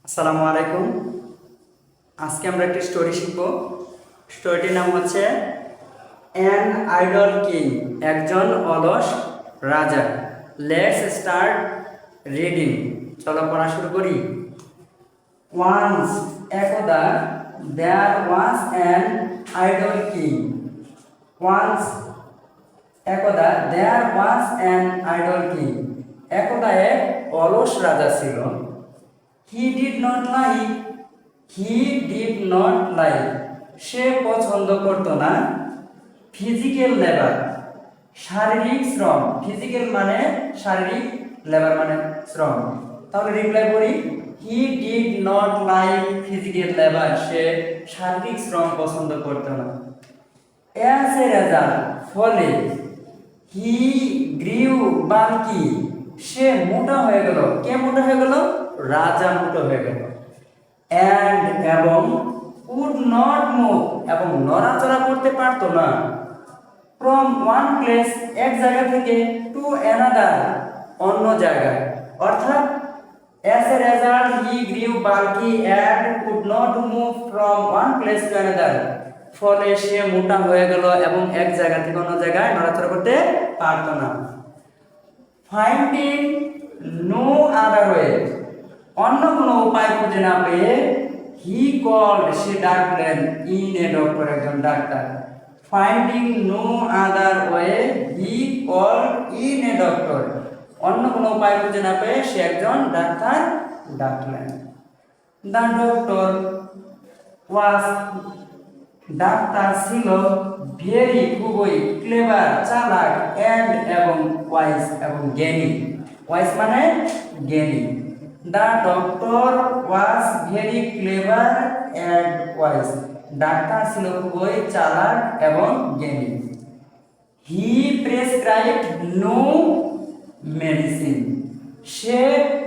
আসসালামু আলাইকুম। আজকে আমরা একটি স্টোরি শিখব। স্টোরিটির নাম হচ্ছে অ্যান আইডল কিং, একজন অলস রাজা। Let's start reading. চলো পড়া শুরু করি। ওয়ান্স, একদা, there was an idle king. Once, একদা, there was an idle king. একদা এক অলস রাজা ছিল। He did not like, he did not like, সে পছন্দ করত না ফিজিক্যাল লেবার, শারীরিক শ্রম। ফিজিক্যাল মানে শারীরিক, লেবার মানে শ্রম। তাহলে রিপ্লাই করি, he did not like physical labour, সে শারীরিক শ্রম পছন্দ করত না। অ্যাজ এ রেজাল্ট, ফলে, হি গ্রিউ বাল্কি, সে মোটা হয়ে গেল। কে মোটা হয়ে গেল? রাজা মোটা হয়ে গেল। অ্যান্ড এবং, কুড নট মুভ, এবং নড়াচড়া করতে পারতো না। ফ্রম ওয়ান প্লেস, এক জায়গা থেকে, টু অ্যানাদার, অন্য জায়গায়। অর্থাৎ as a result he গ্রিউ bulky and could not move from one place to another, ফলে সে মোটা হয়ে গেল এবং এক জায়গা থেকে অন্য জায়গায় নড়াচড়া করতে পারতো না। ফাইন্ডিং নো আদার ওয়ে, অন্য কোনো উপায় খুঁজে না পেয়ে, হি কল্ড, সে ডাকলেন, ইন এ ডক্টর, একজন ডাক্তার। Finding no other way, he called in a doctor, অন্য কোনো উপায় খুঁজে না পেয়ে সে একজন ডাক্তার ডাকলেন। দ্য ডক্টর ওয়াজ, ডাক্তার ছিল, ভেরি, খুবই, ক্লেভার, চালাক, অ্যান্ড এবং ওয়াইজ, এবং জ্ঞানী। ওয়াইজ মানে জ্ঞানী। The doctor was very clever and wise, doctor ছিল খুবই চালাক এবং জ্ঞানী। হি প্রেসক্রাইবড নো মেডিসিন, সে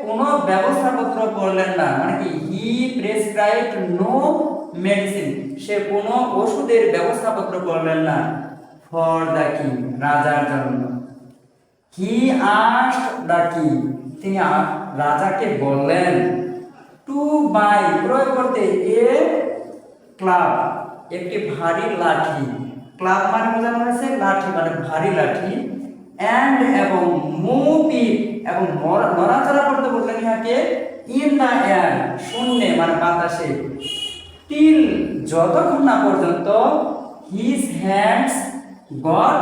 কোনো ব্যবস্থাপত্র করলেন না। মানে কি, হি প্রেসক্রাইবড নো মেডিসিন, সে কোনো ওষুধের ব্যবস্থাপত্র করলেন না। ফর দ্য কিং, রাজার জন্য। হি আস্কড দ্য কিং, তিনি রাজাকে বললেন, টু বাই, ক্রয় করতে, এ ক্লাব, একটি ভারী লাঠি। ক্লাব মানে বোঝানো হয়েছে লাঠি, মানে ভারী লাঠি। অ্যান্ড এবং, মুভ ইট, এবং নড়াচড়া করতে বললেন ইহাকে, ইন দ্য এয়ার, শূন্যে মানে বাতাসে। টিল, যতক্ষণ না পর্যন্ত, হিজ হ্যান্ডস গট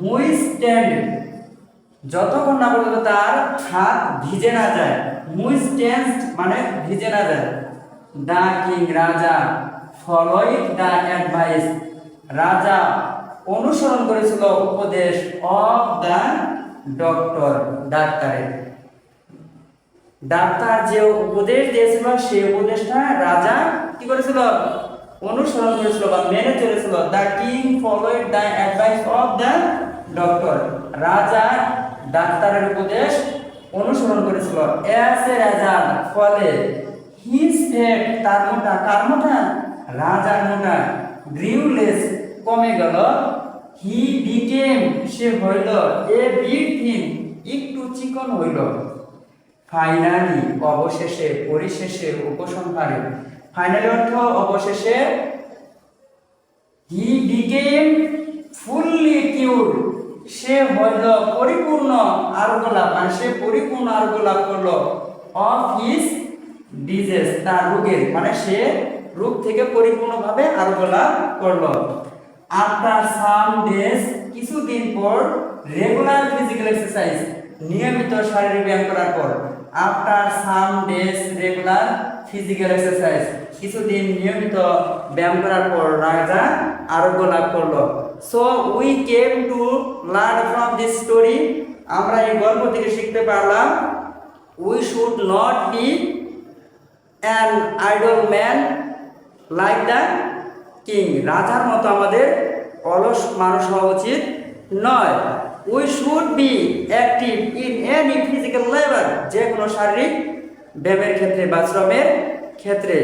মুইস্টেন্ড, যতক্ষণ না পর্যন্ত তার হাত ভিজে না যায়। মুইস্টেন্ড মানে ভিজে না যায়। দ্য কিং, রাজা, ফলোইড দ্য অ্যাডভাইস, রাজা অনুসরণ করেছিল উপদেশ, অফ দ্য ডক্টর, ডাক্তারের। ডাক্তার যে উপদেশ দিয়েছিল সেই উপদেশটা রাজা কি করেছিল? অনুসরণ করেছিল বা মেনে চলেছিল। The king followed the advice of the doctor, রাজা ডাক্তারের উপদেশ অনুসরণ করেছিল। অ্যাজ এ রেজাল্ট, ফলে, হিজ ফ্যাট, তার মোটা, কার মোটা? রাজার মোটা, গ্রিউলেস, কমে গেল। হি বিকেম, সে হইল, এ বিগ থিন, একটু চিকন হইল। ফাইনালি, অবশেষে, পরিশেষে, উপসংহারে। ফাইনালি অর্থ অবশেষে। হি বিকেম ফুললি কিউর, সে হইল পরিপূর্ণ আরোগ্য লাভ, মানে সে পরিপূর্ণ আরোগ্য লাভ করলো। অফ হিজ ডিজিজ, তার রোগের, মানে সে রোগ থেকে পরিপূর্ণভাবে আরোগ্য লাভ করলো। আফটার সাম ডেজ, কিছুদিন পর, রেগুলার ফিজিক্যাল এক্সারসাইজ, নিয়মিত শারীরিক ব্যায়াম করার পর। After some days regular physical exercise, কিছুদিন নিয়মিত ব্যায়াম করার পর রাজা আরোগ্য লাভ করলো। So we came to learn from this story, আমরা এই গল্প থেকে শিখতে পারলাম, we should not be an idol man like the king, রাজার মতো আমাদের অলস মানুষ হওয়া উচিত নয়। We should be active in any physical labour, যে কোনো শারীরিক ব্যায়ামের ক্ষেত্রে বা শ্রমের ক্ষেত্রে।